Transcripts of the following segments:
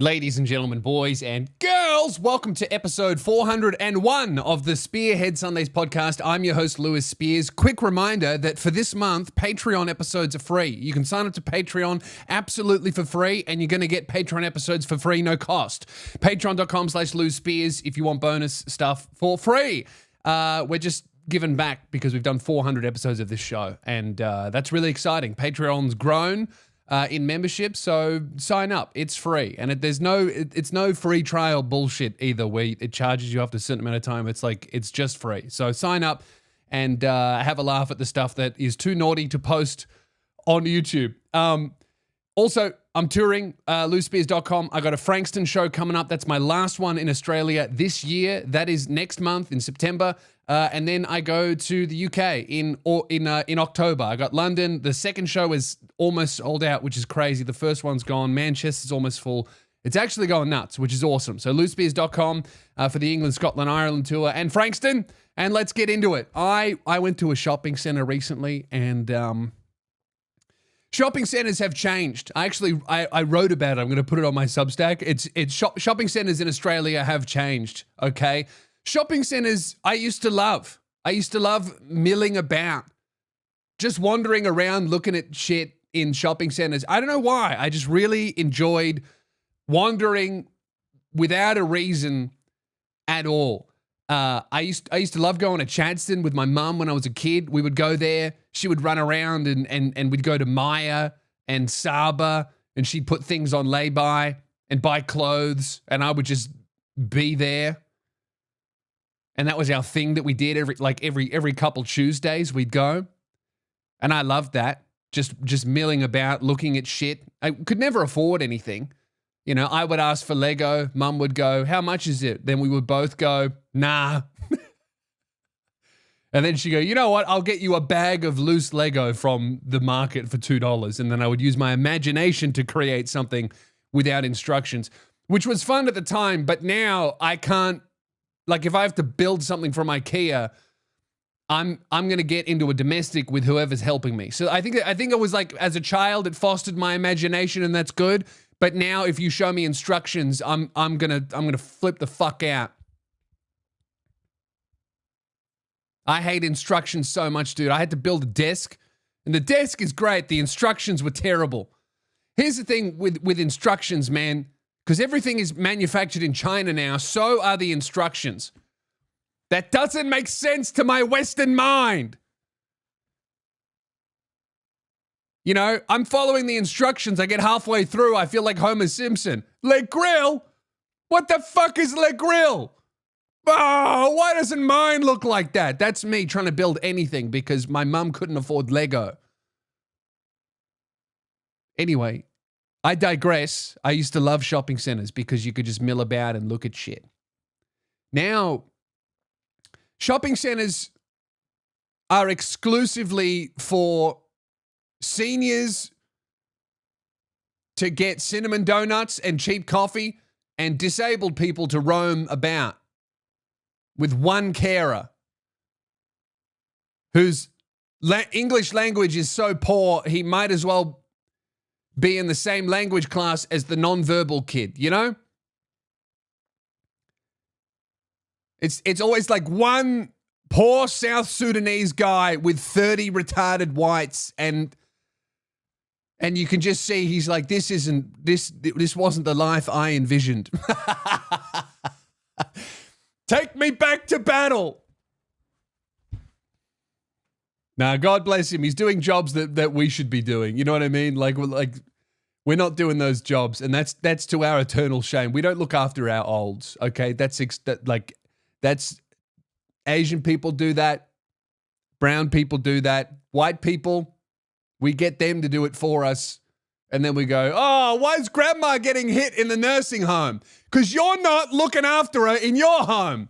Ladies and gentlemen, boys and girls, welcome to episode 401 of the Spearhead Sundays podcast. I'm your host, Lewis Spears. Quick reminder that for this month, Patreon episodes are free. You can sign up to Patreon absolutely for free, and you're going to get Patreon episodes for free, no cost. Patreon.com/Lewis Spears if you want bonus stuff for free. We're just giving back because we've done 400 episodes of this show, and that's really exciting. Patreon's grown in membership, so sign up. It's free, and it's no free trial bullshit either, where it charges you after a certain amount of time. It's just free. So sign up and have a laugh at the stuff that is too naughty to post on YouTube. Also, I'm touring, LewSpears.com. I got a Frankston show coming up. That's my last one in Australia this year. That is next month in September. And then I go to the UK in October. I got London. The second show is almost sold out, which is crazy. The first one's gone. Manchester's almost full. It's actually going nuts, which is awesome. So LewSpears.com for the England, Scotland, Ireland tour and Frankston. And let's get into it. I went to a shopping centre recently, and shopping centres have changed. I wrote about it. I'm going to put it on my Substack. Shopping centres in Australia have changed, okay? Shopping centres I used to love. I used to love milling about, just wandering around looking at shit in shopping centres. I don't know why. I just really enjoyed wandering without a reason at all. I used to love going to Chadstone with my mum when I was a kid. We would go there. She would run around and we'd go to Maya and Saba, and she'd put things on lay-by and buy clothes, and I would just be there. And that was our thing that we did every couple Tuesdays we'd go. And I loved that. Just milling about, looking at shit. I could never afford anything. You know, I would ask for Lego. Mum would go, "How much is it?" Then we would both go, "Nah." And then she'd go, "You know what? I'll get you a bag of loose Lego from the market for $2. And then I would use my imagination to create something without instructions, which was fun at the time. But now I can't. Like, if I have to build something from IKEA, I'm going to get into a domestic with whoever's helping me. So I think it was like, as a child, it fostered my imagination, and that's good. But now if you show me instructions, I'm going to flip the fuck out. I hate instructions so much, dude. I had to build a desk, and the desk is great. The instructions were terrible. Here's the thing with instructions, man. Because everything is manufactured in China now, so are the instructions. That doesn't make sense to my Western mind. You know, I'm following the instructions. I get halfway through, I feel like Homer Simpson. Le Grill? What the fuck is Le Grill? Oh, why doesn't mine look like that? That's me trying to build anything because my mum couldn't afford Lego. Anyway, I digress. I used to love shopping centers because you could just mill about and look at shit. Now, shopping centers are exclusively for seniors to get cinnamon donuts and cheap coffee, and disabled people to roam about with one carer whose English language is so poor he might as well be in the same language class as the nonverbal kid, you know? It's always like one poor South Sudanese guy with 30 retarded whites, and you can just see he's like, this wasn't the life I envisioned. Take me back to battle. Now, God bless him. He's doing jobs that we should be doing. You know what I mean? Like we're not doing those jobs, and that's to our eternal shame. We don't look after our olds, okay? That's Asian people do that. Brown people do that. White people, we get them to do it for us, and then we go, "Oh, why is grandma getting hit in the nursing home?" Because you're not looking after her in your home.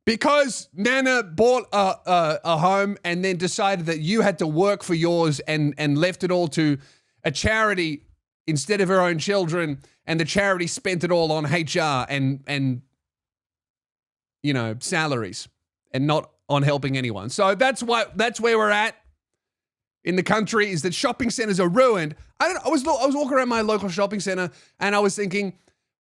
Because Nana bought a home and then decided that you had to work for yours and left it all to a charity instead of her own children, and the charity spent it all on HR and you know, salaries and not on helping anyone. So that's where we're at. in the country is that shopping centers are ruined. I was walking around my local shopping center and I was thinking,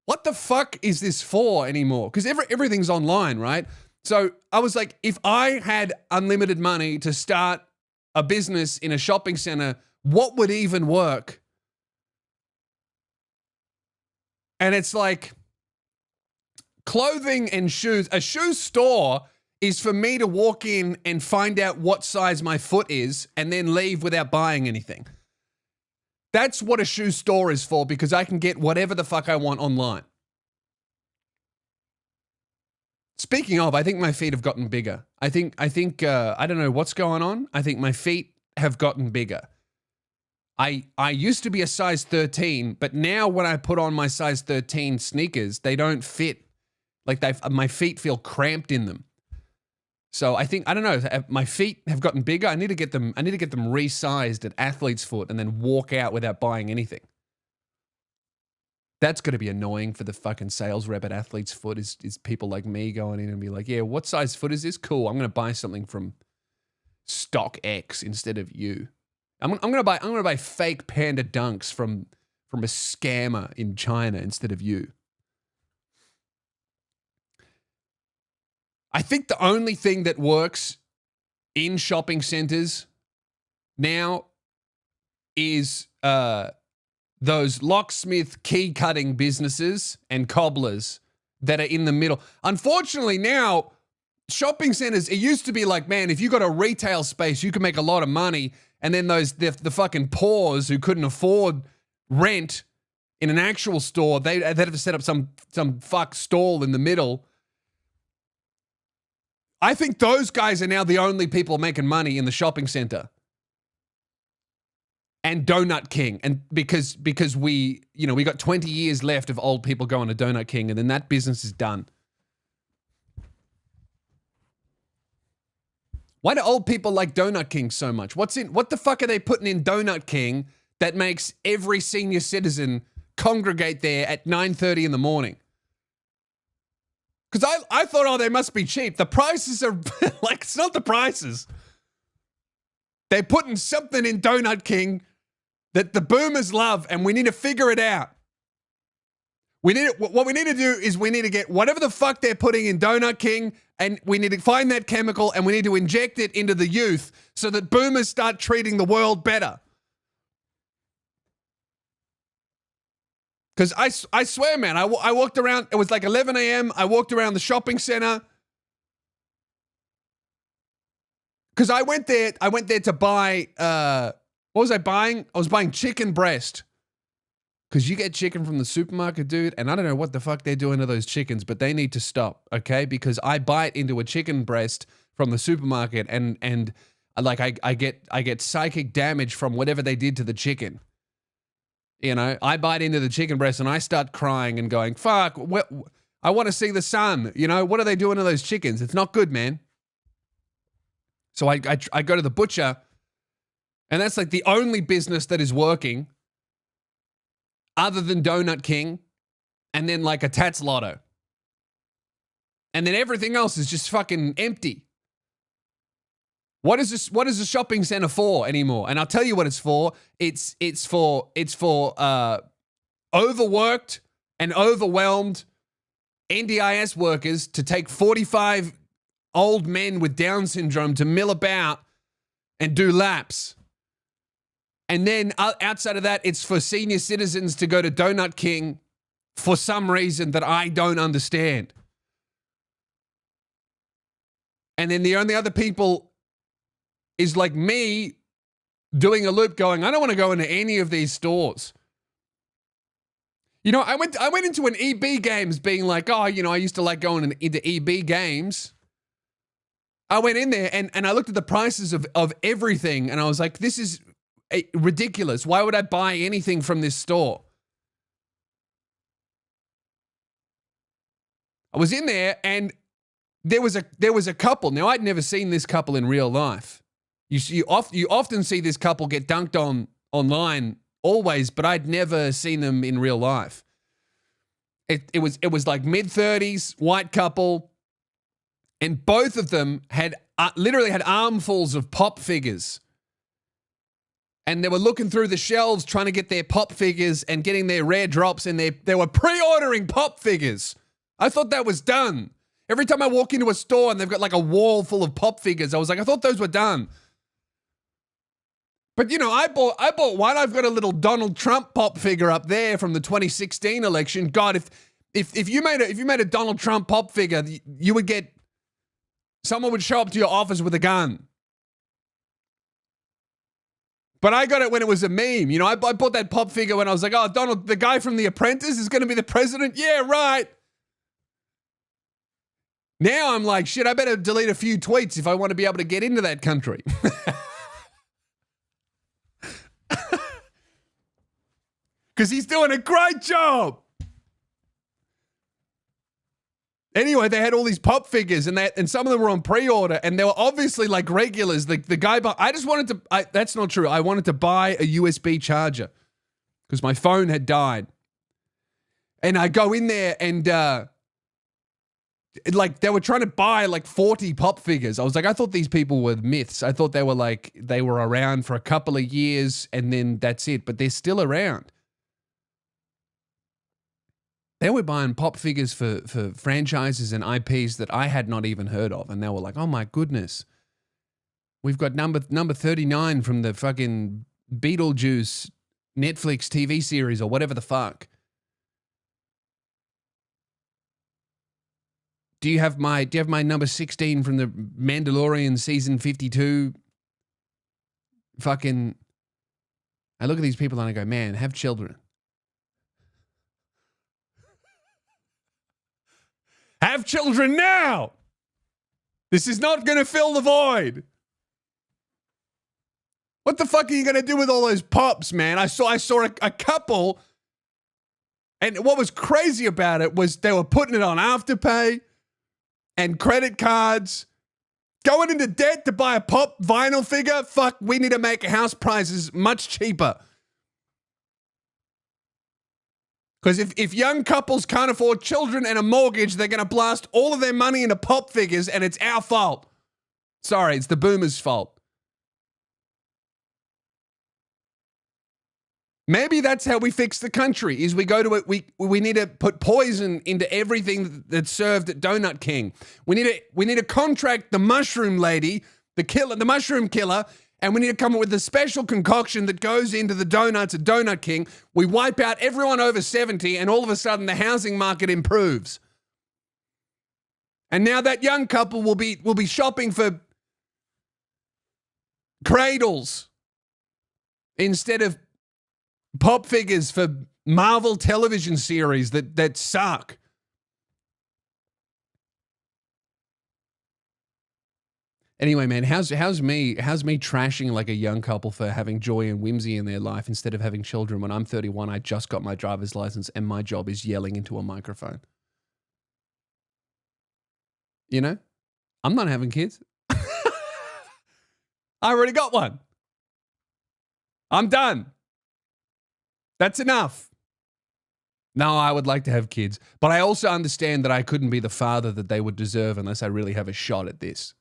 what the fuck is this for anymore? Because everything's online, right? So I was like, if I had unlimited money to start a business in a shopping center, what would even work? And it's like clothing and shoes. A shoe store is for me to walk in and find out what size my foot is and then leave without buying anything. That's what a shoe store is for, because I can get whatever the fuck I want online. Speaking of, I think my feet have gotten bigger. I think I don't know what's going on. I think my feet have gotten bigger. I used to be a size 13, but now when I put on my size 13 sneakers, they don't fit. Like my feet feel cramped in them. So I don't know, my feet have gotten bigger. I need to get them resized at athlete's foot and then walk out without buying anything. That's going to be annoying for the fucking sales rep at athlete's foot is people like me going in and be like, yeah, what size foot is this? Cool. I'm going to buy something from Stock X instead of you. I'm going to buy fake Panda Dunks from a scammer in China instead of you. I think the only thing that works in shopping centers now is those locksmith key cutting businesses and cobblers that are in the middle. Unfortunately, now shopping centers, it used to be like, man, if you got a retail space, you can make a lot of money. And then the fucking paws who couldn't afford rent in an actual store, they'd have to set up some fuck stall in the middle. I think those guys are now the only people making money in the shopping center. And Donut King. And because we got 20 years left of old people going to Donut King, and then that business is done. Why do old people like Donut King so much? What the fuck are they putting in Donut King that makes every senior citizen congregate there at 9:30 in the morning? Because I thought, oh, they must be cheap. The prices are like, it's not the prices. They're putting something in Donut King that the boomers love, and we need to figure it out. What we need to do is we need to get whatever the fuck they're putting in Donut King, and we need to find that chemical, and we need to inject it into the youth so that boomers start treating the world better. Because I swear, man, I walked around, it was like 11 a.m., I walked around the shopping center. Because I went there to buy, what was I buying? I was buying chicken breast. Because you get chicken from the supermarket, dude, and I don't know what the fuck they're doing to those chickens, but they need to stop, okay? Because I bite into a chicken breast from the supermarket, and like I get psychic damage from whatever they did to the chicken. You know, I bite into the chicken breast and I start crying and going, fuck, I want to see the sun. You know, what are they doing to those chickens? It's not good, man. So I go to the butcher, and that's like the only business that is working other than Donut King, and then like a Tats Lotto. And then everything else is just fucking empty. What is a shopping center for anymore? And I'll tell you what it's for. It's for overworked and overwhelmed NDIS workers to take 45 old men with Down syndrome to mill about and do laps. And then outside of that, it's for senior citizens to go to Donut King for some reason that I don't understand. And then the only other people is like me doing a loop going, I don't want to go into any of these stores. You know, I went into an EB Games being like, oh, you know, I used to like going into EB Games. I went in there and I looked at the prices of everything, and I was like, this is ridiculous. Why would I buy anything from this store? I was in there and there was a couple. Now, I'd never seen this couple in real life. You often see this couple get dunked on online always, but I'd never seen them in real life. It was like mid-30s, white couple, and both of them had literally had armfuls of pop figures and they were looking through the shelves trying to get their pop figures and getting their rare drops, and they were pre-ordering pop figures. I thought that was done. Every time I walk into a store and they've got like a wall full of pop figures, I was like, I thought those were done. But you know, I bought one. I've got a little Donald Trump pop figure up there from the 2016 election. God, if you made a Donald Trump pop figure, you would get someone would show up to your office with a gun. But I got it when it was a meme. You know, I bought that pop figure when I was like, oh, Donald, the guy from The Apprentice is going to be the president? Yeah, right. Now I'm like, shit, I better delete a few tweets if I want to be able to get into that country. Because he's doing a great job. Anyway, they had all these pop figures, and some of them were on pre-order, and they were obviously like regulars. The guy, I just wanted to. That's not true. I wanted to buy a USB charger because my phone had died, and I go in there and like they were trying to buy like 40 pop figures. I was like, I thought these people were myths. I thought they were around for a couple of years and then that's it. But they're still around. They were buying pop figures for franchises and IPs that I had not even heard of. And they were like, oh my goodness. We've got number 39 from the fucking Beetlejuice Netflix TV series or whatever the fuck. Do you have my number 16 from the Mandalorian season 52? Fucking, I look at these people and I go, man, have children. Have children now. This is not going to fill the void. What the fuck are you going to do with all those pops, man? I saw a couple, and what was crazy about it was they were putting it on Afterpay and credit cards, going into debt to buy a pop vinyl figure. Fuck, we need to make house prices much cheaper. Because if young couples can't afford children and a mortgage, they're going to blast all of their money into pop figures, and it's our fault. Sorry, it's the boomers' fault. Maybe that's how we fix the country, is we go to it, we need to put poison into everything that's served at Donut King. We need to contract the mushroom lady, the mushroom killer, and we need to come up with a special concoction that goes into the donuts at Donut King. We wipe out everyone over 70, and all of a sudden the housing market improves. And now that young couple will be shopping for cradles instead of pop figures for Marvel television series that suck. Anyway, man, how's me trashing like a young couple for having joy and whimsy in their life instead of having children when I'm 31, I just got my driver's license and my job is yelling into a microphone? You know? I'm not having kids. I already got one. I'm done. That's enough. No, I would like to have kids, but I also understand that I couldn't be the father that they would deserve unless I really have a shot at this.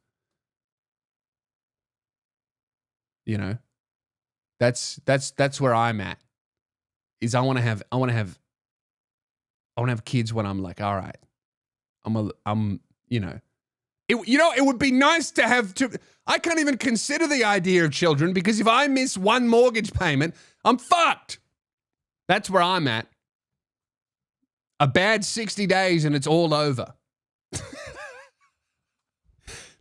You know, that's where I'm at. Is I want to have kids when I'm like, all right, it would be nice to have two. I can't even consider the idea of children because if I miss one mortgage payment, I'm fucked. That's where I'm at. A bad 60 days and it's all over.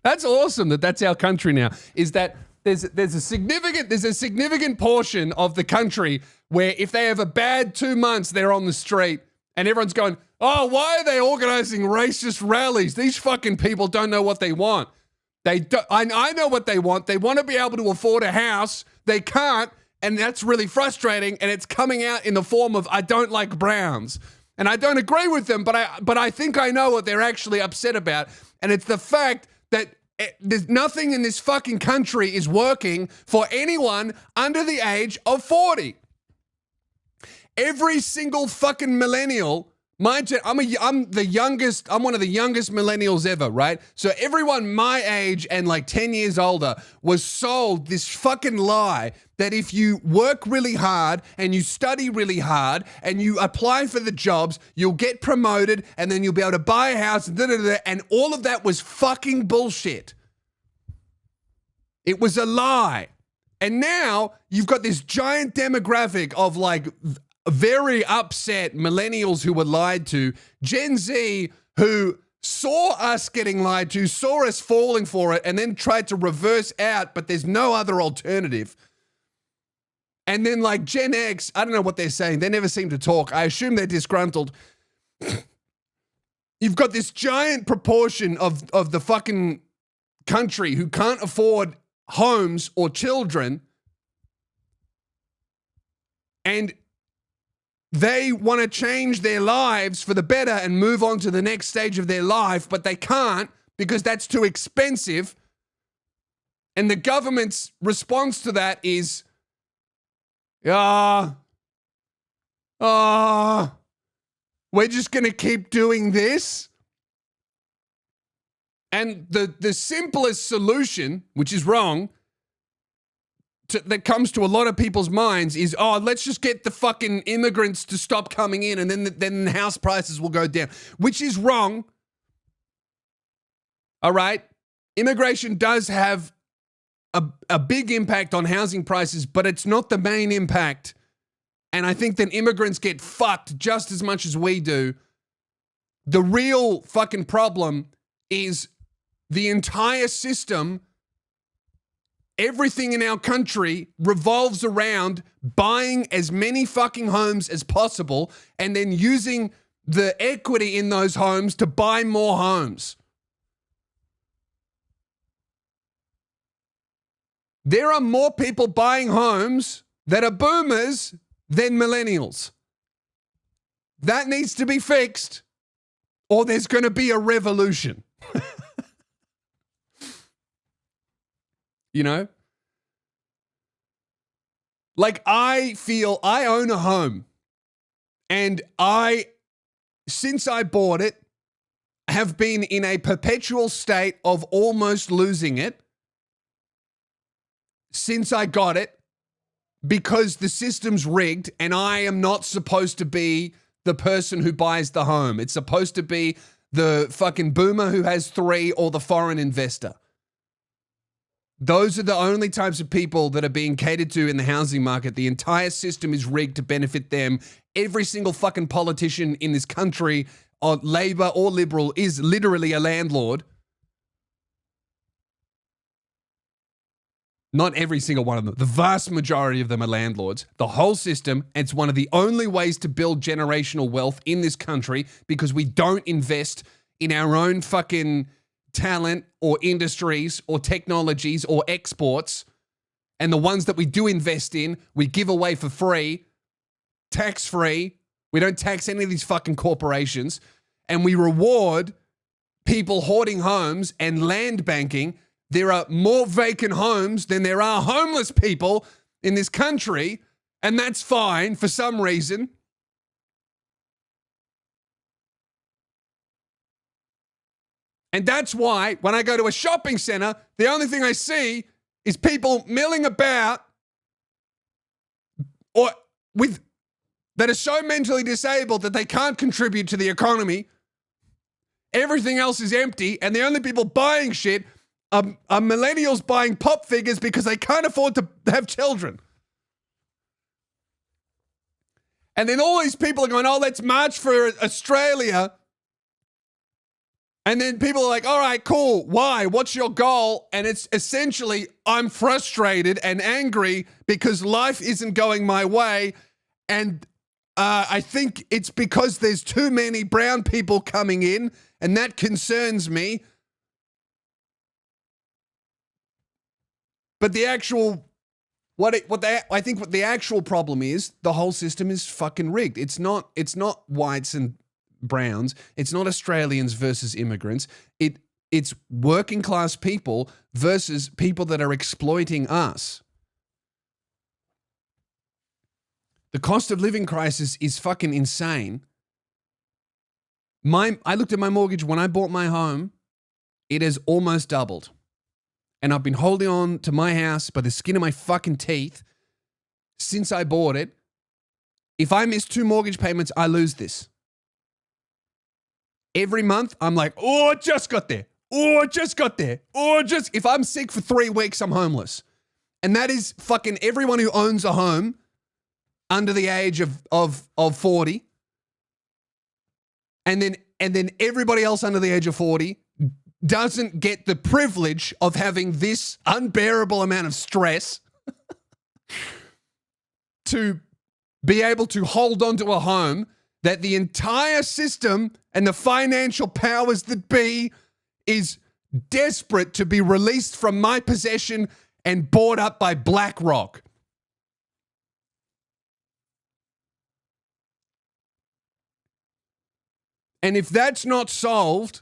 That's awesome that's our country now, is that there's a significant portion of the country where if they have a bad 2 months, they're on the street and everyone's going, oh, why are they organizing racist rallies? These fucking people don't know what they want. I know what they want. They want to be able to afford a house. They can't, and that's really frustrating, and it's coming out in the form of I don't like Browns. And I don't agree with them, but I think I know what they're actually upset about, and it's the fact that there's nothing in this fucking country is working for anyone under the age of 40. Every single fucking millennial I'm the youngest. I'm one of the youngest millennials ever, right? So everyone my age and like 10 years older was sold this fucking lie that if you work really hard and you study really hard and you apply for the jobs, you'll get promoted and then you'll be able to buy a house and all of that was fucking bullshit. It was a lie. And now you've got this giant demographic of like very upset millennials who were lied to, Gen Z who saw us getting lied to, saw us falling for it, and then tried to reverse out, but there's no other alternative. And then like Gen X, I don't know what they're saying. They never seem to talk. I assume they're disgruntled. You've got this giant proportion of the fucking country who can't afford homes or children, and they want to change their lives for the better and move on to the next stage of their life, but they can't because that's too expensive. And the government's response to that is, we're just going to keep doing this. And the simplest solution, which is wrong, that comes to a lot of people's minds is, let's just get the fucking immigrants to stop coming in and then house prices will go down, which is wrong. All right? Immigration does have a big impact on housing prices, but it's not the main impact. And I think that immigrants get fucked just as much as we do. The real fucking problem is the entire system. Everything in our country revolves around buying as many fucking homes as possible and then using the equity in those homes to buy more homes. There are more people buying homes that are boomers than millennials. That needs to be fixed, or there's going to be a revolution. You know? Like, I feel I own a home, and since I bought it, have been in a perpetual state of almost losing it since I got it, because the system's rigged and I am not supposed to be the person who buys the home. It's supposed to be the fucking boomer who has 3 or the foreign investor. Those are the only types of people that are being catered to in the housing market. The entire system is rigged to benefit them. Every single fucking politician in this country, or Labor or Liberal, is literally a landlord. Not every single one of them. The vast majority of them are landlords. The whole system, it's one of the only ways to build generational wealth in this country because we don't invest in our own fucking talent or industries or technologies or exports. And the ones that we do invest in, we give away for free, tax-free. We don't tax any of these fucking corporations. And we reward people hoarding homes and land banking. There are more vacant homes than there are homeless people in this country, and that's fine for some reason. And that's why when I go to a shopping center, the only thing I see is people milling about that are so mentally disabled that they can't contribute to the economy. Everything else is empty, and the only people buying shit are millennials buying pop figures because they can't afford to have children. And then all these people are going, let's march for Australia. And then people are like, all right, cool. Why? What's your goal? And it's essentially, I'm frustrated and angry because life isn't going my way. And I think it's because there's too many brown people coming in, and that concerns me. But the actual, I think what the actual problem is, the whole system is fucking rigged. It's not whites and browns. It's not Australians versus immigrants. It's working class people versus people that are exploiting us. The cost of living crisis is fucking insane. I looked at my mortgage when I bought my home. It has almost doubled. And I've been holding on to my house by the skin of my fucking teeth since I bought it. If I miss 2 mortgage payments, I lose this. Every month, I'm like, oh, I just got there. Oh, I just got there. Oh, if I'm sick for 3 weeks, I'm homeless. And that is fucking everyone who owns a home under the age of 40. And then everybody else under the age of 40 doesn't get the privilege of having this unbearable amount of stress to be able to hold on to a home that the entire system and the financial powers that be is desperate to be released from my possession and bought up by BlackRock. And if that's not solved,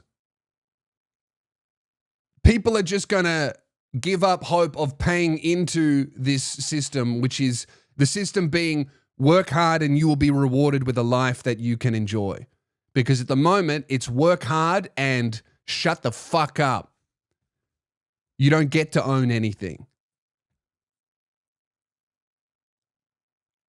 people are just going to give up hope of paying into this system, which is the system being work hard and you will be rewarded with a life that you can enjoy. Because at the moment, it's work hard and shut the fuck up. You don't get to own anything.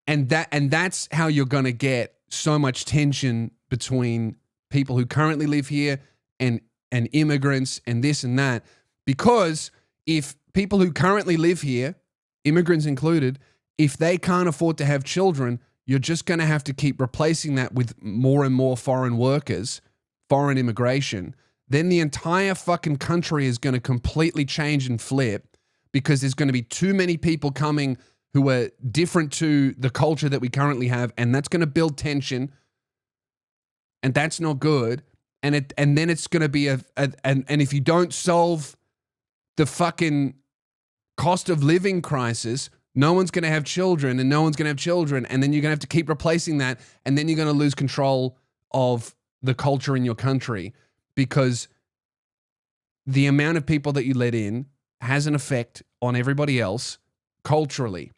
And that's how you're going to get so much tension between people who currently live here and immigrants and this and that. Because if people who currently live here, immigrants included, if they can't afford to have children, you're just going to have to keep replacing that with more and more foreign workers, foreign immigration. Then the entire fucking country is going to completely change and flip because there's going to be too many people coming who are different to the culture that we currently have, and that's going to build tension, and that's not good. And then it's going to be and if you don't solve the fucking cost of living crisis, no one's going to have children, and no one's going to have children, and then you're going to have to keep replacing that, and then you're going to lose control of the culture in your country because the amount of people that you let in has an effect on everybody else culturally.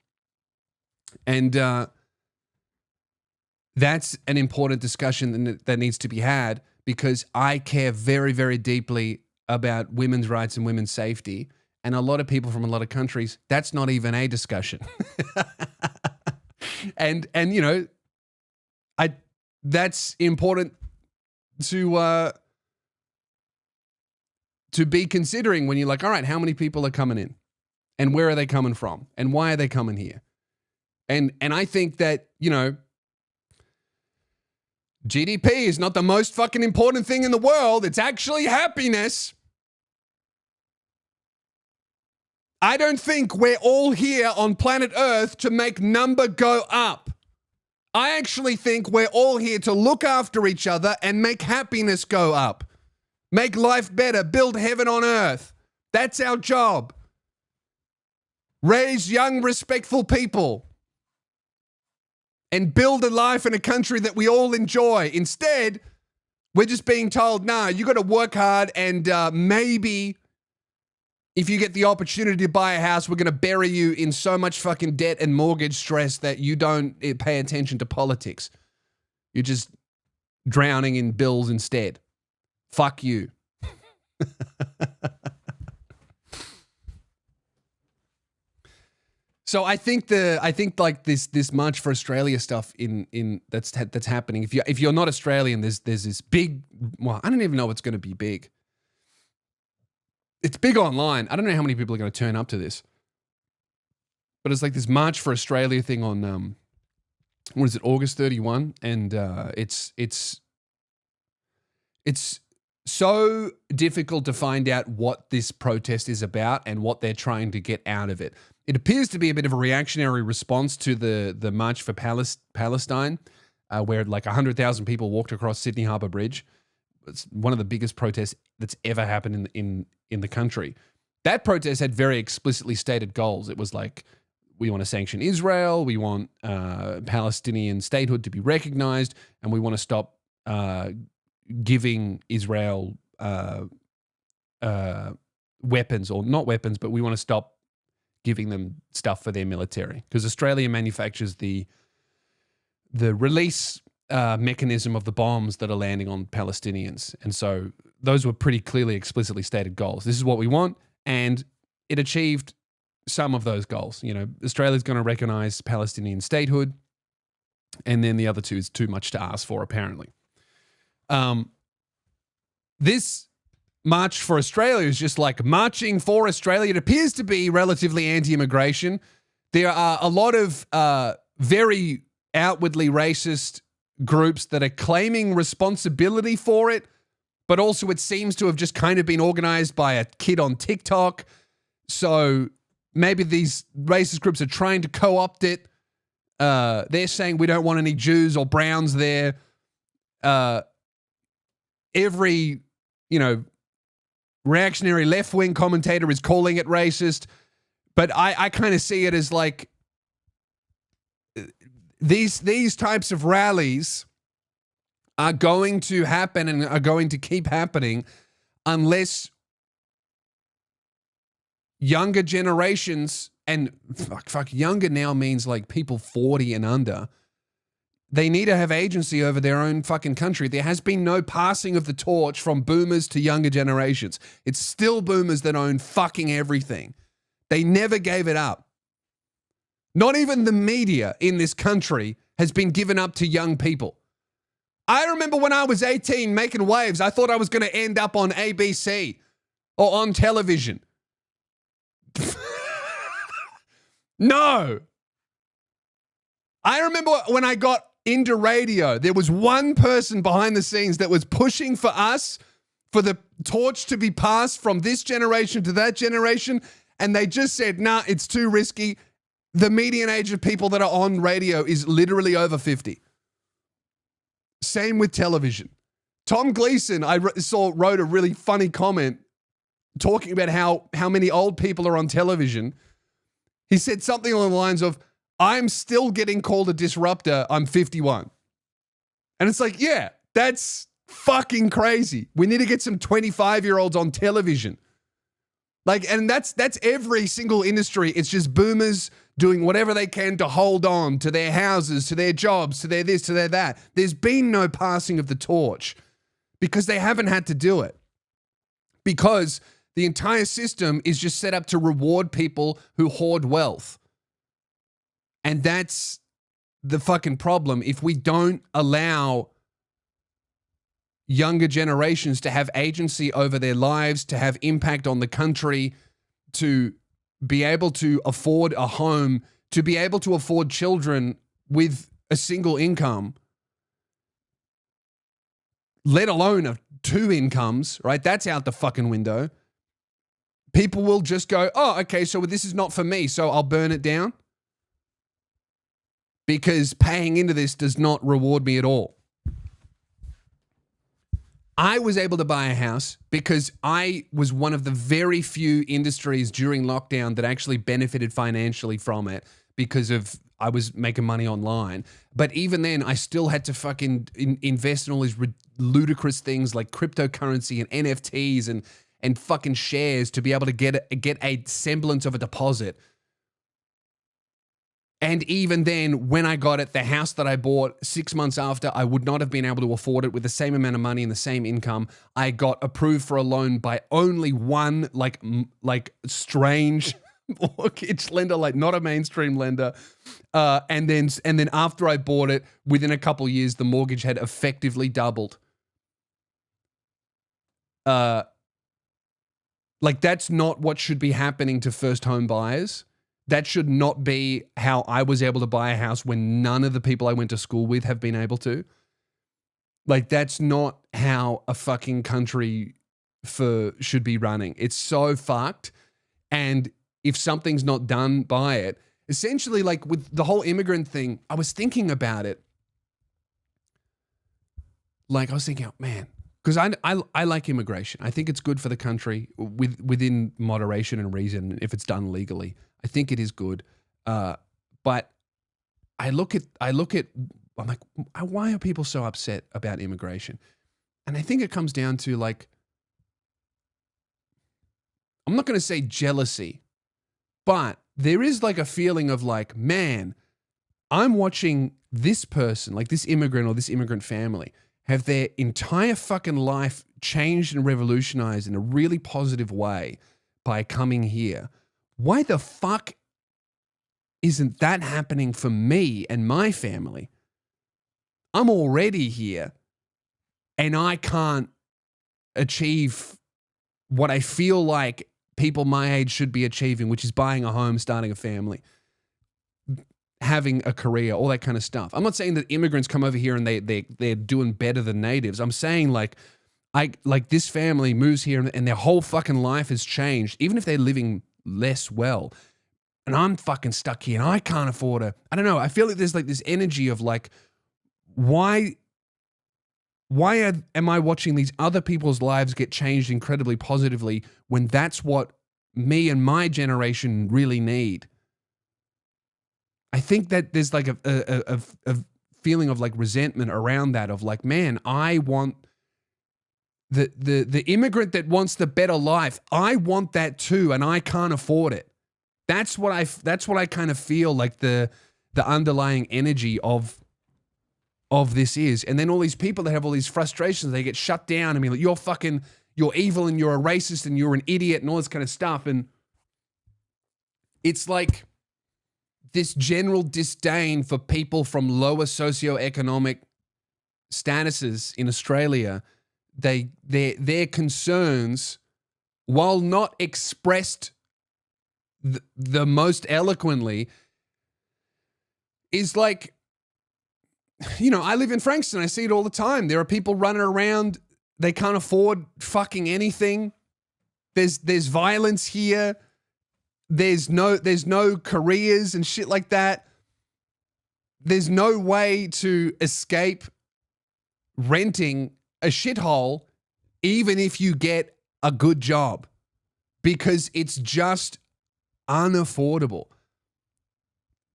And that's an important discussion that needs to be had because I care very, very deeply about women's rights and women's safety. And a lot of people from a lot of countries, that's not even a discussion. and you know, that's important to be considering when you're like, all right, how many people are coming in? And where are they coming from? And why are they coming here? And I think that, you know, GDP is not the most fucking important thing in the world. It's actually happiness. I don't think we're all here on planet Earth to make number go up. I actually think we're all here to look after each other and make happiness go up. Make life better, build heaven on earth. That's our job. Raise young, respectful people. And build a life in a country that we all enjoy. Instead, we're just being told, nah, you got to work hard and maybe if you get the opportunity to buy a house, we're going to bury you in so much fucking debt and mortgage stress that you don't pay attention to politics. You're just drowning in bills instead. Fuck you. So I think like this March for Australia stuff in that's happening. If you're not Australian, there's this big. Well, I don't even know what's going to be big. It's big online. I don't know how many people are going to turn up to this, but it's like this March for Australia thing on what is it, August 31, and it's so difficult to find out what this protest is about and what they're trying to get out of it. It appears to be a bit of a reactionary response to the March for Palestine, where like 100,000 people walked across Sydney Harbour Bridge. It's one of the biggest protests that's ever happened in the country. That protest had very explicitly stated goals. It was like, we want to sanction Israel, we want Palestinian statehood to be recognized, and we want to stop giving Israel weapons, or not weapons, but we want to stop giving them stuff for their military, because Australia manufactures the release mechanism of the bombs that are landing on Palestinians. And so those were pretty clearly, explicitly stated goals. This is what we want, and it achieved some of those goals. You know, Australia's going to recognize Palestinian statehood, and then the other two is too much to ask for, apparently. This March for Australia is just like marching for Australia. It appears to be relatively anti-immigration. There are a lot of very outwardly racist groups that are claiming responsibility for it, but also it seems to have just kind of been organized by a kid on TikTok. So maybe these racist groups are trying to co-opt it. They're saying we don't want any Jews or Browns there. Every, reactionary left-wing commentator is calling it racist. But I kind of see it as like these types of rallies are going to happen and are going to keep happening unless younger generations, and fuck, younger now means like people 40 and under, they need to have agency over their own fucking country. There has been no passing of the torch from boomers to younger generations. It's still boomers that own fucking everything. They never gave it up. Not even the media in this country has been given up to young people. I remember when I was 18 making waves, I thought I was going to end up on ABC or on television. No. I remember when I got into radio, there was one person behind the scenes that was pushing for us, for the torch to be passed from this generation to that generation, and they just said, nah, it's too risky. The median age of people that are on radio is literally over 50. Same with television. Tom Gleason, I wrote a really funny comment talking about how many old people are on television. He said something along the lines of, I'm still getting called a disruptor. I'm 51. And it's like, yeah, that's fucking crazy. We need to get some 25-year-olds on television. Like, and that's every single industry. It's just boomers doing whatever they can to hold on to their houses, to their jobs, to their this, to their that. There's been no passing of the torch because they haven't had to do it. Because the entire system is just set up to reward people who hoard wealth. And that's the fucking problem. If we don't allow younger generations to have agency over their lives, to have impact on the country, to be able to afford a home, to be able to afford children with a single income, let alone of two incomes, right? That's out the fucking window. People will just go, oh, okay, so this is not for me, so I'll burn it down. Because paying into this does not reward me at all. I was able to buy a house because I was one of the very few industries during lockdown that actually benefited financially from it because of I was making money online. But even then, I still had to fucking invest in all these ludicrous things like cryptocurrency and NFTs and fucking shares to be able to get a semblance of a deposit. And even then, when I got it, the house that I bought 6 months after, I would not have been able to afford it with the same amount of money and the same income. I got approved for a loan by only one like strange mortgage lender, like not a mainstream lender. And then after I bought it, within a couple of years, the mortgage had effectively doubled. Like that's not what should be happening to first home buyers. That should not be how I was able to buy a house when none of the people I went to school with have been able to. Like, that's not how a fucking country should be running. It's so fucked. And if something's not done by it, essentially, like with the whole immigrant thing, I was thinking about it. Like, I was thinking, oh, man, because I like immigration. I think it's good for the country within moderation and reason if it's done legally. I think it is good. But I look at, I'm like, why are people so upset about immigration? And I think it comes down to like, I'm not going to say jealousy, but there is like a feeling of like, man, I'm watching this person, like this immigrant or this immigrant family, have their entire fucking life changed and revolutionized in a really positive way by coming here. Why the fuck isn't that happening for me and my family? I'm already here and I can't achieve what I feel like people my age should be achieving, which is buying a home, starting a family, having a career, all that kind of stuff. I'm not saying that immigrants come over here and they're doing better than natives. I'm saying like this family moves here and their whole fucking life has changed, even if they're living less well. And I'm fucking stuck here and I can't afford I don't know. I feel like there's like this energy of like, why am I watching these other people's lives get changed incredibly positively when that's what me and my generation really need? I think that there's like a feeling of like resentment around that, of like, man, I want the immigrant that wants the better life. I want that too, and I can't afford it. That's what I kind of feel like the underlying energy of this is. And then all these people that have all these frustrations, they get shut down. I mean, like, you're evil and you're a racist and you're an idiot and all this kind of stuff. And it's like this general disdain for people from lower socioeconomic statuses in Australia. Their concerns, while not expressed the most eloquently, is like, you know, I live in Frankston. I see it all the time. There are people running around. They can't afford fucking anything. There's violence here. There's no careers and shit like that. There's no way to escape renting a shithole, even if you get a good job, because it's just unaffordable.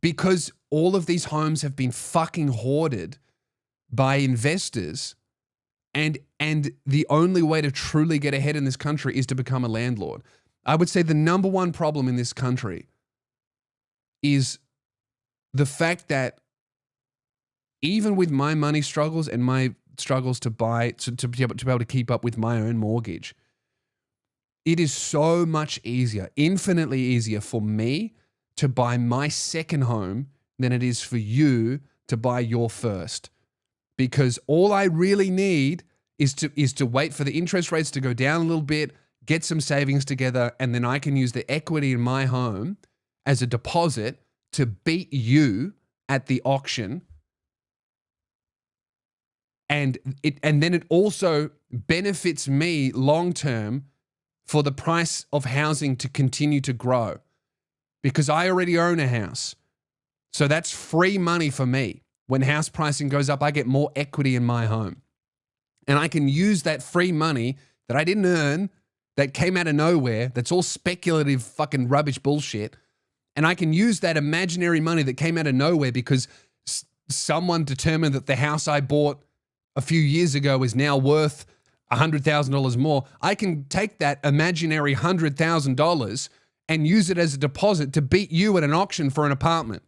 Because all of these homes have been fucking hoarded by investors, and the only way to truly get ahead in this country is to become a landlord. I would say the number one problem in this country is the fact that even with my money struggles and my struggles to be able to keep up with my own mortgage, it is so much easier, infinitely easier for me to buy my second home than it is for you to buy your first. Because all I really need is to wait for the interest rates to go down a little bit, get some savings together, and then I can use the equity in my home as a deposit to beat you at the auction. And then it also benefits me long term for the price of housing to continue to grow, because I already own a house. So that's free money for me. When house pricing goes up, I get more equity in my home. And I can use that free money that I didn't earn, that came out of nowhere, that's all speculative fucking rubbish bullshit. And I can use that imaginary money that came out of nowhere because someone determined that the house I bought a few years ago is now worth $100,000 more. I can take that imaginary $100,000 and use it as a deposit to beat you at an auction for an apartment.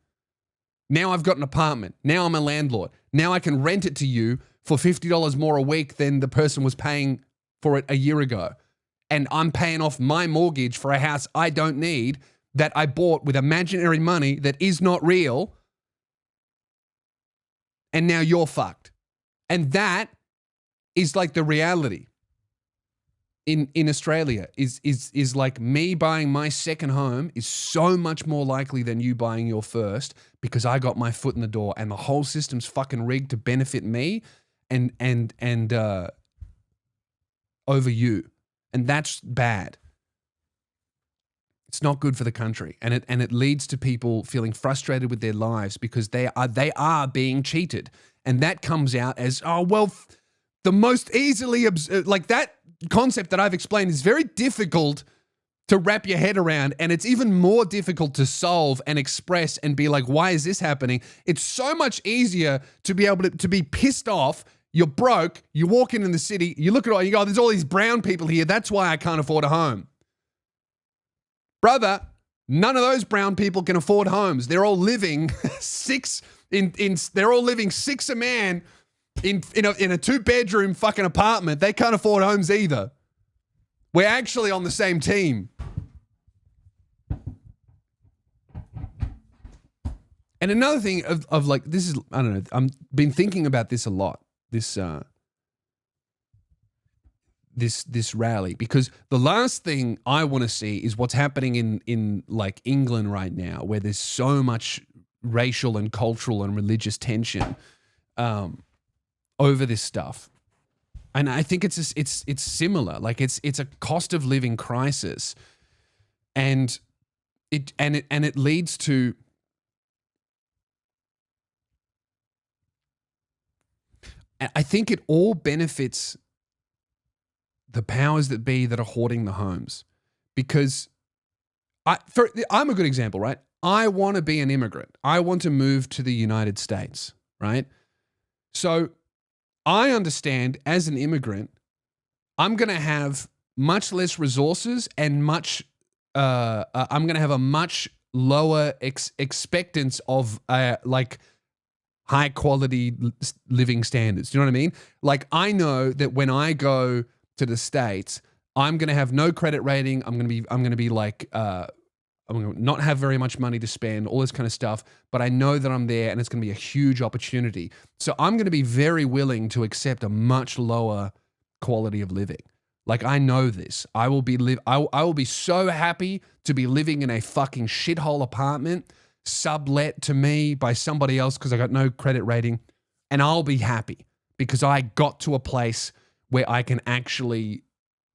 Now I've got an apartment. Now I'm a landlord. Now I can rent it to you for $50 more a week than the person was paying for it a year ago. And I'm paying off my mortgage for a house I don't need, that I bought with imaginary money that is not real. And now you're fucked. And that is like the reality in Australia is like, me buying my second home is so much more likely than you buying your first, because I got my foot in the door and the whole system's fucking rigged to benefit me and over you. And that's bad. It's not good for the country. And it leads to people feeling frustrated with their lives because they are being cheated. And that comes out as, oh, well, the most easily, like that concept that I've explained is very difficult to wrap your head around. And it's even more difficult to solve and express and be like, why is this happening? It's so much easier to be able to be pissed off. You're broke. You walk in the city. You look at all, you go, there's all these brown people here. That's why I can't afford a home. Brother, none of those brown people can afford homes. They're all living 6 they're all living six a man in a 2-bedroom fucking apartment. They can't afford homes either. We're actually on the same team. And another thing of like, this is, I don't know, I've been thinking about this a lot, this rally, because the last thing I want to see is what's happening in like England right now, where there's so much racial and cultural and religious tension over this stuff. And I think it's similar. Like it's a cost of living crisis, and it leads to, I think it all benefits the powers that be that are hoarding the homes. Because I'm a good example, right? I want to be an immigrant. I want to move to the United States, right? So I understand as an immigrant, I'm going to have much less resources and I'm going to have a much lower expectance of like high quality living standards. Do you know what I mean? Like, I know that when I go to the States, I'm going to have no credit rating. I'm going to be like, I'm going to not have very much money to spend, all this kind of stuff. But I know that I'm there and it's going to be a huge opportunity. So I'm going to be very willing to accept a much lower quality of living. Like, I know this. I will be so happy to be living in a fucking shithole apartment sublet to me by somebody else because I got no credit rating, and I'll be happy because I got to a place where I can actually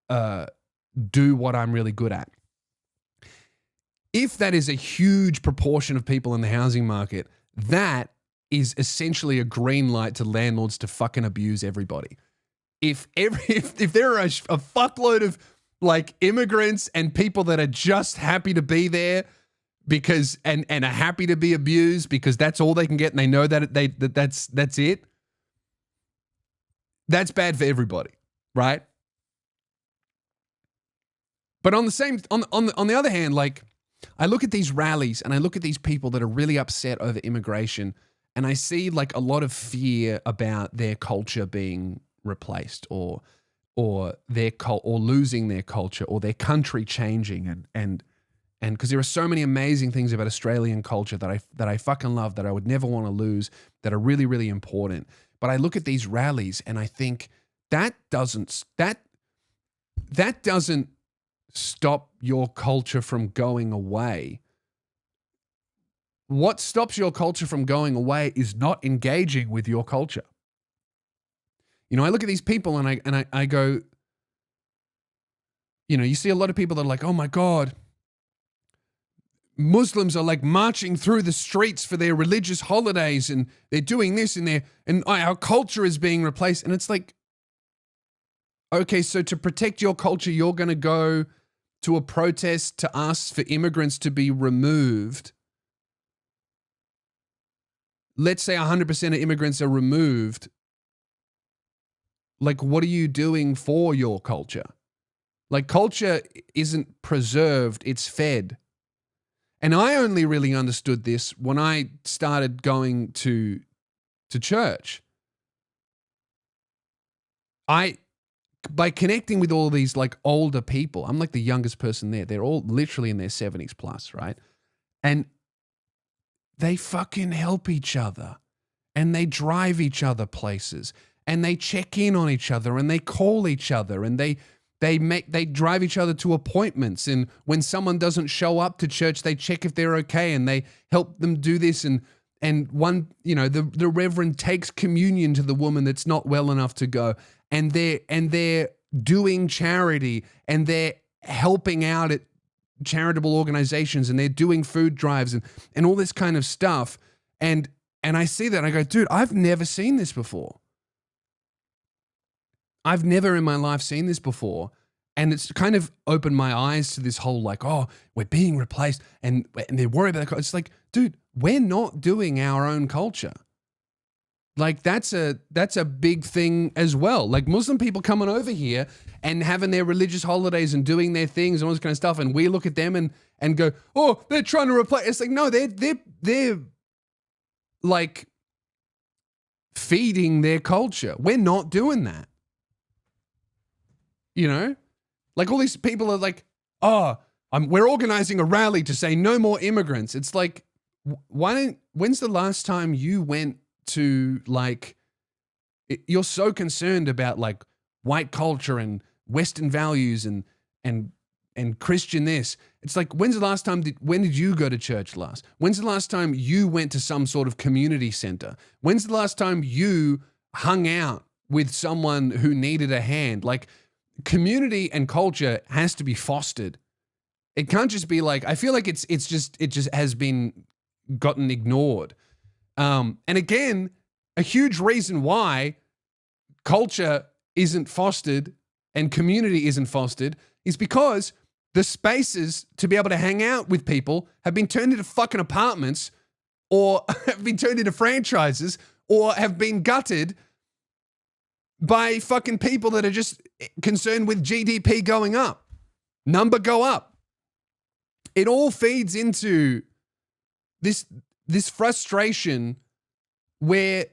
do what I'm really good at. If that is a huge proportion of people in the housing market, that is essentially a green light to landlords to fucking abuse everybody. If there are a fuckload of like immigrants and people that are just happy to be there because and are happy to be abused because that's all they can get, and they know that that's it, that's bad for everybody, right? But on the other hand, like, I look at these rallies and I look at these people that are really upset over immigration, and I see like a lot of fear about their culture being replaced or losing their culture or their country changing, and because there are so many amazing things about Australian culture that I fucking love, that I would never want to lose, that are really, really important. But I look at these rallies and I think that doesn't stop your culture from going away. What stops your culture from going away is not engaging with your culture. You know, I look at these people and I go, you know, you see a lot of people that are like, oh my God, Muslims are like marching through the streets for their religious holidays and they're doing this and our culture is being replaced. And it's like, okay, so to protect your culture, you're going to go to a protest to ask for immigrants to be removed. Let's say 100% of immigrants are removed. Like, what are you doing for your culture? Like, culture isn't preserved, it's fed. And I only really understood this when I started going to church. By connecting with all these like older people, I'm like the youngest person there. They're all literally in their 70s plus, right? And they fucking help each other and they drive each other places and they check in on each other and they call each other and they drive each other to appointments. And when someone doesn't show up to church, they check if they're okay and they help them do this. And one, you know, the reverend takes communion to the woman that's not well enough to go. And they're doing charity and they're helping out at charitable organizations and they're doing food drives and all this kind of stuff. And I see that and I go, dude, I've never seen this before. I've never in my life seen this before. And it's kind of opened my eyes to this whole like, oh, we're being replaced and they're worried about it. It's like, dude, we're not doing our own culture. Like that's a big thing as well. Like Muslim people coming over here and having their religious holidays and doing their things and all this kind of stuff. And we look at them and go, oh, they're trying to replace. It's like, no, they're like feeding their culture. We're not doing that. You know? Like all these people are like, oh, we're organizing a rally to say no more immigrants. It's like, when's the last time you went to like, you're so concerned about like white culture and Western values and Christian this. It's like, when's the last time, when did you go to church last? When's the last time you went to some sort of community center? When's the last time you hung out with someone who needed a hand? Like, community and culture has to be fostered. It can't just be like, I feel like it just has been gotten ignored. And again, a huge reason why culture isn't fostered and community isn't fostered is because the spaces to be able to hang out with people have been turned into fucking apartments or have been turned into franchises or have been gutted by fucking people that are just concerned with GDP going up, number go up. It all feeds into this frustration where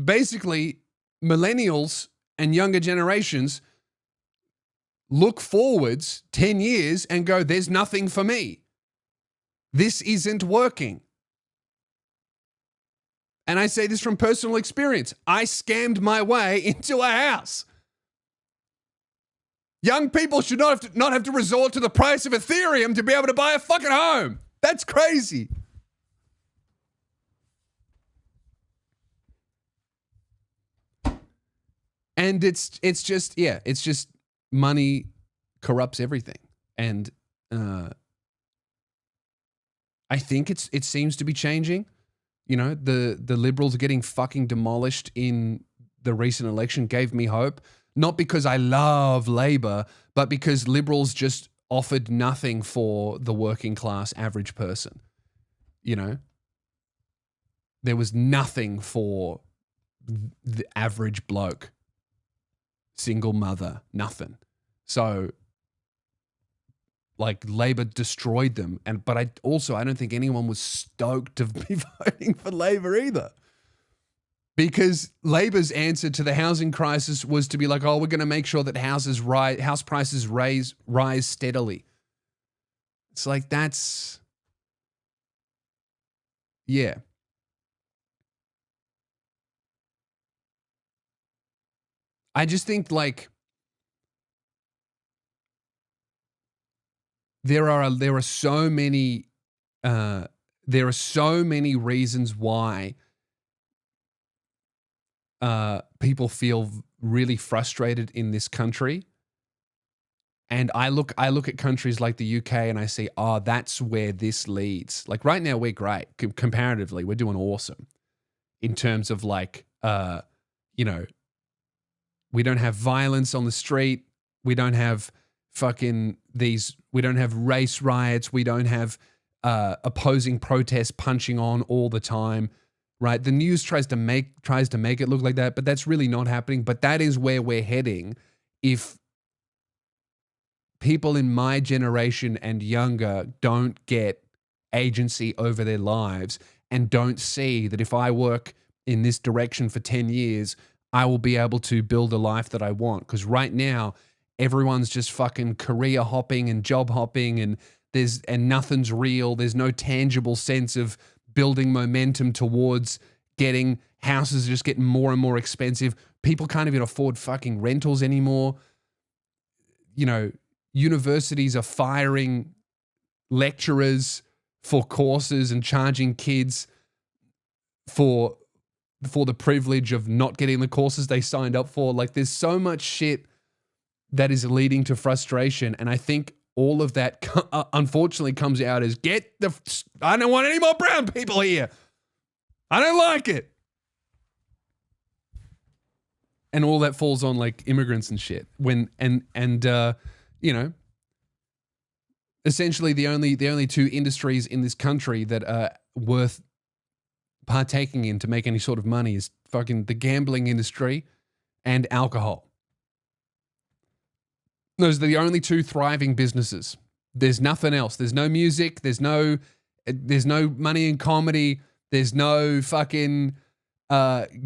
basically millennials and younger generations look forwards 10 years and go, there's nothing for me. This isn't working. And I say this from personal experience. I scammed my way into a house. Young people should not have to resort to the price of Ethereum to be able to buy a fucking home. That's crazy. And it's just money corrupts everything. And I think it seems to be changing. You know, the Liberals getting fucking demolished in the recent election gave me hope. Not because I love Labor, but because Liberals just offered nothing for the working class average person. You know? There was nothing for the average bloke. Single mother, nothing. So, like, Labor destroyed them. But I don't think anyone was stoked to be voting for Labor either. Because Labor's answer to the housing crisis was to be like, oh, we're going to make sure that house prices rise steadily. It's like, that's, yeah. I just think like there are so many reasons why people feel really frustrated in this country. And I look at countries like the UK and I say, oh, that's where this leads. Like right now, we're great. Comparatively, we're doing awesome in terms of like, you know, we don't have violence on the street. We don't have we don't have race riots. We don't have opposing protests punching on all the time. Right? The news tries to make it look like that, but that's really not happening. But that is where we're heading if people in my generation and younger don't get agency over their lives and don't see that if I work in this direction for 10 years, I will be able to build a life that I want. Because right now, everyone's just fucking career hopping and job hopping and nothing's real. There's no tangible sense of building momentum towards getting houses just getting more and more expensive. People can't even afford fucking rentals anymore. You know, universities are firing lecturers for courses and charging kids for the privilege of not getting the courses they signed up for. Like there's so much shit that is leading to frustration. And I think all of that unfortunately comes out as I don't want any more brown people here. I don't like it. And all that falls on like immigrants and shit. You know, essentially the only two industries in this country that are worth partaking in to make any sort of money is fucking the gambling industry and alcohol. Those are the only two thriving businesses. There's nothing else. There's no music. There's no There's no money in comedy. There's no fucking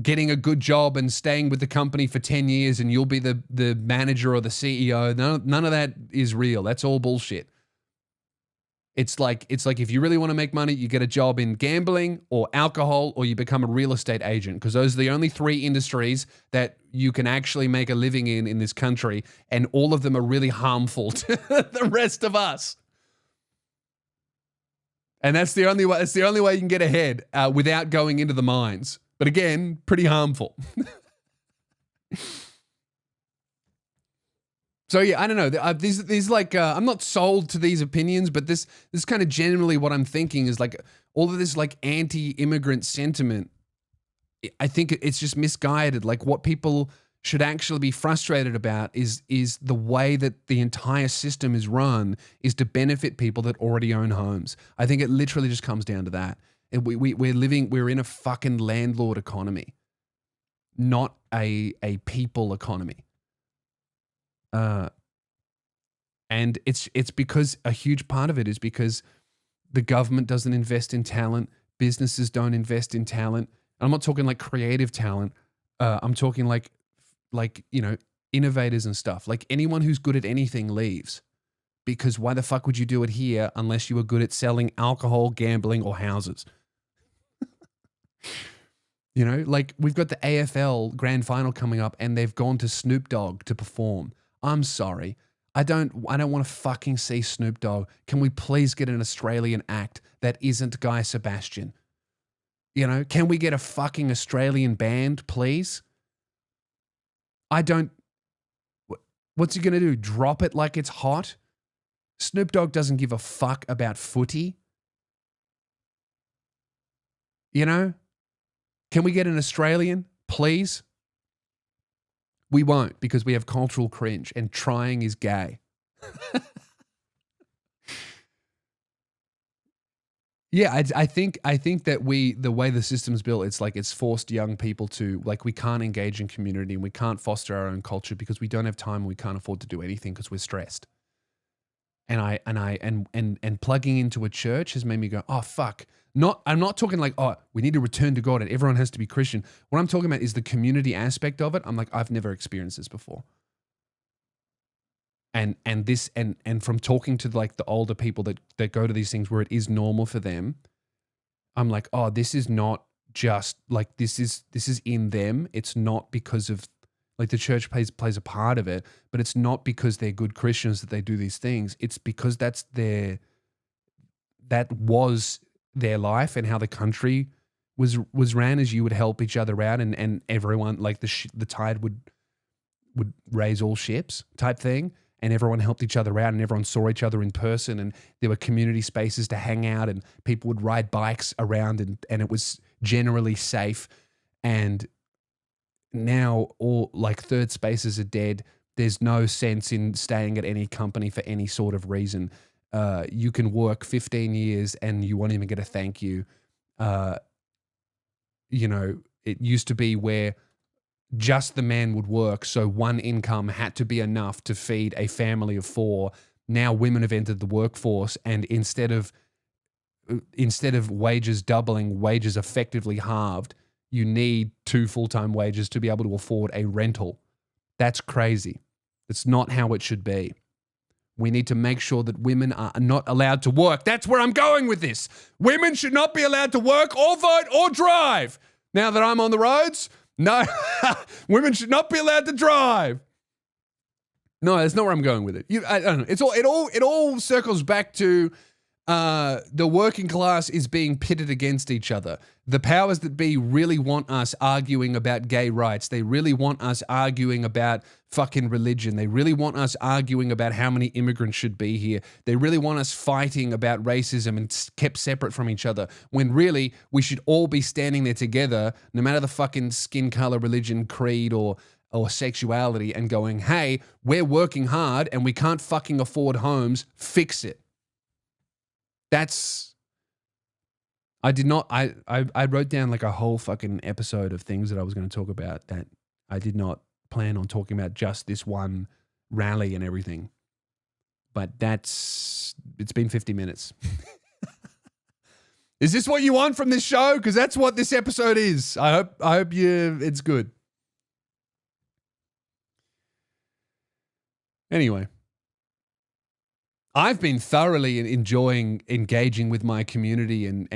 getting a good job and staying with the company for 10 years and you'll be the manager or the CEO. None of that is real. That's all bullshit. It's like if you really want to make money, you get a job in gambling or alcohol or you become a real estate agent, because those are the only three industries that you can actually make a living in this country, and all of them are really harmful to the rest of us. And that's the only way. It's the only way you can get ahead without going into the mines. But again, pretty harmful. So yeah, I don't know. These like I'm not sold to these opinions, but this kind of generally what I'm thinking is like all of this like anti-immigrant sentiment. I think it's just misguided. Like what people should actually be frustrated about is the way that the entire system is run is to benefit people that already own homes. I think it literally just comes down to that. We're in a fucking landlord economy, not a people economy. And it's because a huge part of it is because the government doesn't invest in talent, businesses don't invest in talent. And I'm not talking like creative talent. I'm talking like innovators and stuff. Like anyone who's good at anything leaves, because why the fuck would you do it here unless you were good at selling alcohol, gambling, or houses? Like we've got the AFL grand final coming up and they've gone to Snoop Dogg to perform. I'm sorry. I don't want to fucking see Snoop Dogg. Can we please get an Australian act that isn't Guy Sebastian? Can we get a fucking Australian band, please? What's he going to do? Drop it like it's hot? Snoop Dogg doesn't give a fuck about footy. Can we get an Australian, please? We won't, because we have cultural cringe and trying is gay. Yeah, I think that the way the system's built, it's like it's forced young people to, like, we can't engage in community and we can't foster our own culture because we don't have time and we can't afford to do anything because we're stressed. And plugging into a church has made me go, oh fuck. I'm not talking like, oh, we need to return to God and everyone has to be Christian. What I'm talking about is the community aspect of it. I'm like, I've never experienced this before. And from talking to like the older people that go to these things where it is normal for them, I'm like, oh, this is not just like this is in them. It's not because of like the church plays a part of it, but it's not because they're good Christians that they do these things. It's because that was their life and how the country was ran, as you would help each other out and everyone, like the tide would raise all ships type thing. And everyone helped each other out and everyone saw each other in person and there were community spaces to hang out and people would ride bikes around and it was generally safe. And now all like third spaces are dead. There's no sense in staying at any company for any sort of reason. You can work 15 years and you won't even get a thank you. It used to be where just the man would work, so one income had to be enough to feed a family of 4. Now women have entered the workforce, and instead of wages doubling, wages effectively halved. You need 2 full-time wages to be able to afford a rental. That's crazy. It's not how it should be. We need to make sure that women are not allowed to work. That's where I'm going with this. Women should not be allowed to work or vote or drive. Now that I'm on the roads, no, women should not be allowed to drive. No, that's not where I'm going with it. I don't know. It all circles back to the working class is being pitted against each other. The powers that be really want us arguing about gay rights. They really want us arguing about fucking religion. They really want us arguing about how many immigrants should be here. They really want us fighting about racism and kept separate from each other, when really we should all be standing there together, no matter the fucking skin color, religion, creed, or sexuality, and going, hey, we're working hard and we can't fucking afford homes. Fix it. I wrote down like a whole fucking episode of things that I was going to talk about that I did not plan on talking about, just this one rally and everything. But it's been 50 minutes. Is this what you want from this show? Because that's what this episode is. I hope it's good. Anyway, I've been thoroughly enjoying engaging with my community and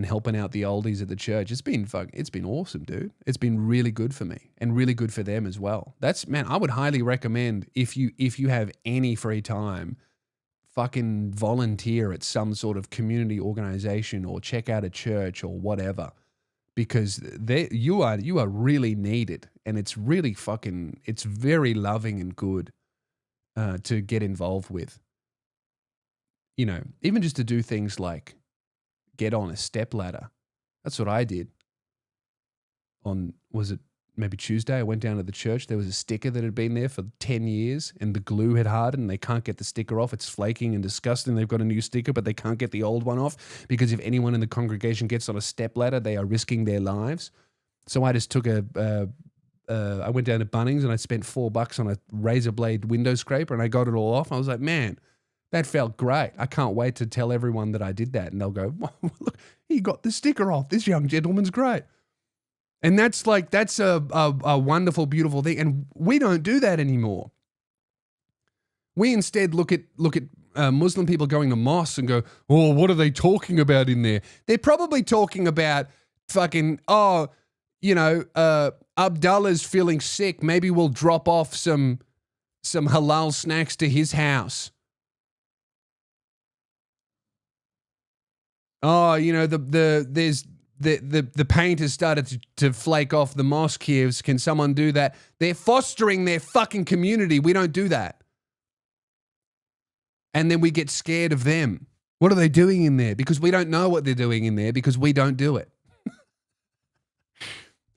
helping out the oldies at the church. It's been awesome, dude. It's been really good for me and really good for them as well. I would highly recommend if you have any free time, fucking volunteer at some sort of community organization or check out a church or whatever, because you are really needed, and it's really it's very loving and good to get involved with. You know, even just to do things like get on a step ladder. That's what I did. Was it maybe Tuesday? I went down to the church. There was a sticker that had been there for 10 years and the glue had hardened and they can't get the sticker off. It's flaking and disgusting. They've got a new sticker, but they can't get the old one off because if anyone in the congregation gets on a step ladder, they are risking their lives. So I just took I went down to Bunnings and I spent $4 on a razor blade window scraper and I got it all off. I was like, man, that felt great. I can't wait to tell everyone that I did that. And they'll go, well, look, he got the sticker off. This young gentleman's great. And that's a wonderful, beautiful thing. And we don't do that anymore. We instead look at Muslim people going to mosques and go, oh, what are they talking about in there? They're probably talking about fucking, Abdullah's feeling sick. Maybe we'll drop off some halal snacks to his house. Oh, there's the paint has started to flake off the mosque here. Can someone do that? They're fostering their fucking community. We don't do that. And then we get scared of them. What are they doing in there? Because we don't know what they're doing in there because we don't do it.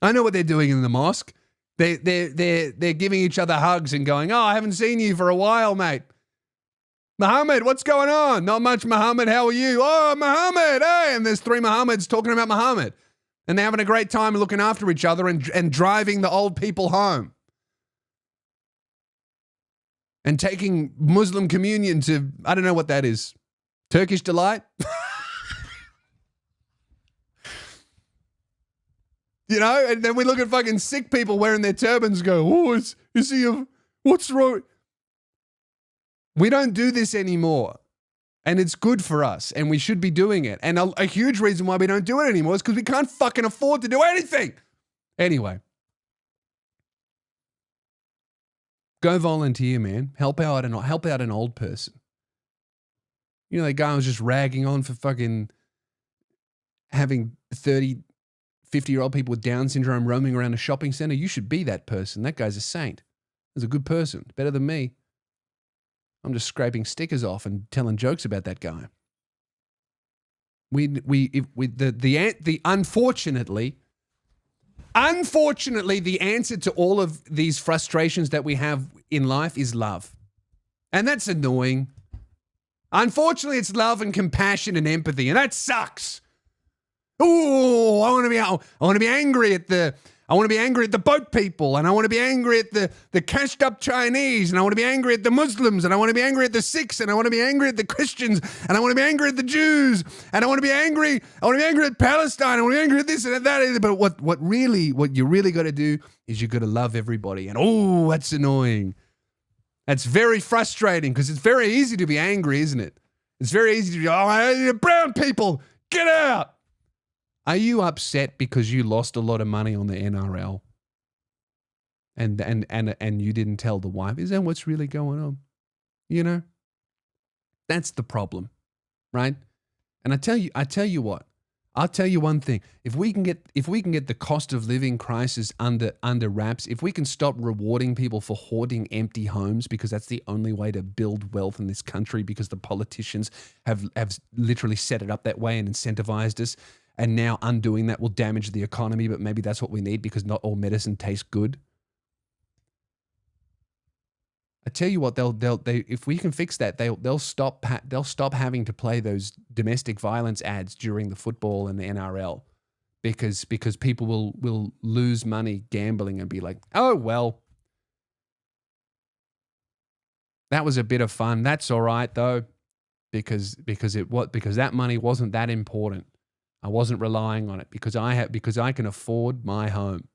I know what they're doing in the mosque. They're giving each other hugs and going, oh, I haven't seen you for a while, mate. Muhammad, what's going on? Not much, Muhammad. How are you? Oh, Muhammad. Hey. And there's 3 Muhammads talking about Muhammad. And they're having a great time looking after each other and driving the old people home. And taking Muslim communion to, I don't know what that is. Turkish delight? And then we look at fucking sick people wearing their turbans and go, oh, what's wrong? We don't do this anymore. And it's good for us. And we should be doing it. And a huge reason why we don't do it anymore is because we can't fucking afford to do anything. Anyway. Go volunteer, man. Help out an old person. That guy was just ragging on for fucking having 30, 50-year-old people with Down syndrome roaming around a shopping center. You should be that person. That guy's a saint. He's a good person. Better than me. I'm just scraping stickers off and telling jokes about that guy. Unfortunately, the answer to all of these frustrations that we have in life is love. And that's annoying. Unfortunately, it's love and compassion and empathy, and that sucks. Ooh, I want to be angry at the boat people, and I want to be angry at the cashed up Chinese, and I want to be angry at the Muslims, and I want to be angry at the Sikhs, and I want to be angry at the Christians, and I want to be angry at the Jews, and I want to be angry at Palestine, I want to be angry at this and at that. But what you really got to do is you got to love everybody. And oh, that's annoying. That's very frustrating because it's very easy to be angry, isn't it? It's very easy to be, oh, brown people, get out. Are you upset because you lost a lot of money on the NRL and you didn't tell the wife? Is that what's really going on? That's the problem, right? And I tell you what. I'll tell you one thing. If we can get the cost of living crisis under wraps, if we can stop rewarding people for hoarding empty homes, because that's the only way to build wealth in this country, because the politicians have literally set it up that way and incentivized us. And now undoing that will damage the economy, but maybe that's what we need because not all medicine tastes good. I tell you what, they if we can fix that, they'll stop having to play those domestic violence ads during the football and the NRL, because people will lose money gambling and be like, oh well, that was a bit of fun. That's all right though. because that money wasn't that important. I wasn't relying on it because I can afford my home.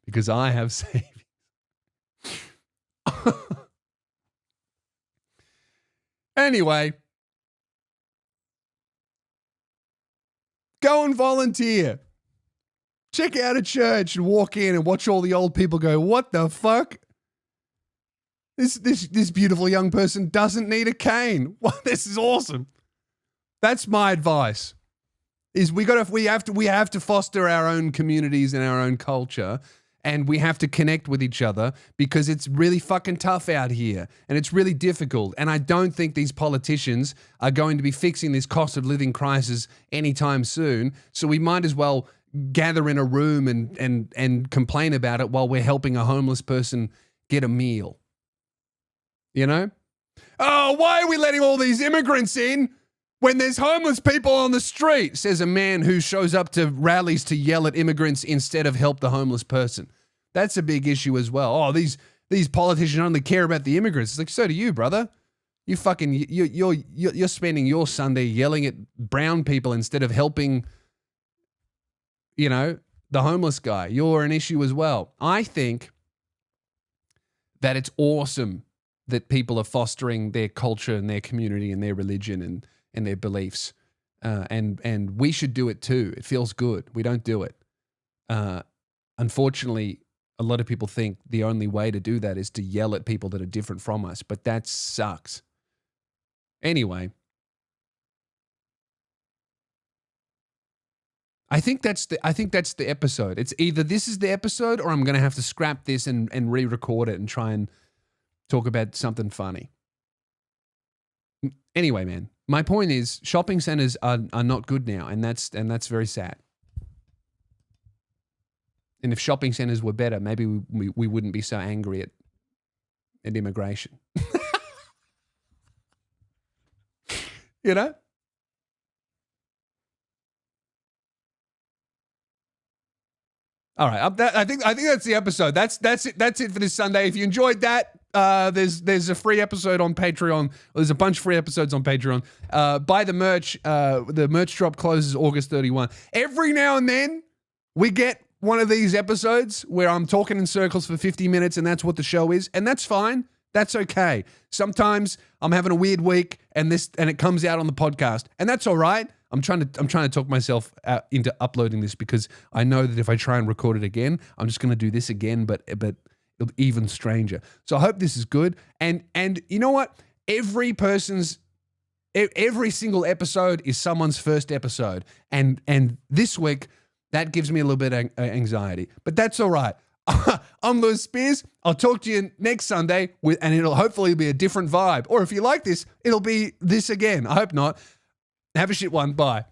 Because I have savings. Anyway, go and volunteer. Check out a church and walk in and watch all the old people go, what the fuck? This beautiful young person doesn't need a cane. Well, this is awesome. That's my advice. Is we have to foster our own communities and our own culture, and we have to connect with each other because it's really fucking tough out here and it's really difficult. And I don't think these politicians are going to be fixing this cost of living crisis anytime soon. So we might as well gather in a room and complain about it while we're helping a homeless person get a meal. You know? Oh, why are we letting all these immigrants in when there's homeless people on the street, says a man who shows up to rallies to yell at immigrants instead of help the homeless person. That's a big issue as well. Oh, these politicians only care about the immigrants. It's like, so do you, brother. You're spending your Sunday yelling at brown people instead of helping, the homeless guy. You're an issue as well. I think that it's awesome that people are fostering their culture and their community and their religion and their beliefs. And we should do it too. It feels good. We don't do it. Unfortunately, a lot of people think the only way to do that is to yell at people that are different from us, but that sucks. Anyway, I think that's the episode. It's either this is the episode or I'm going to have to scrap this and re-record it and try and talk about something funny. Anyway, man, my point is shopping centers are not good now, and that's very sad. And if shopping centers were better, maybe we wouldn't be so angry at immigration. You know? All right, I think that's the episode. That's it for this Sunday. If you enjoyed that, there's a free episode on Patreon. There's a bunch of free episodes on Patreon. Buy the merch. The merch drop closes August 31. Every now and then, we get one of these episodes where I'm talking in circles for 50 minutes, and that's what the show is, and that's fine. That's okay. Sometimes I'm having a weird week, and it comes out on the podcast, and that's all right. I'm trying to talk myself into uploading this because I know that if I try and record it again, I'm just going to do this again, but even stranger. So I hope this is good. And you know what? Every single episode is someone's first episode, and this week that gives me a little bit of anxiety, but that's all right. I'm Lewis Spears. I'll talk to you next Sunday and it'll hopefully be a different vibe. Or if you like this, it'll be this again. I hope not. Have a shit one. Bye.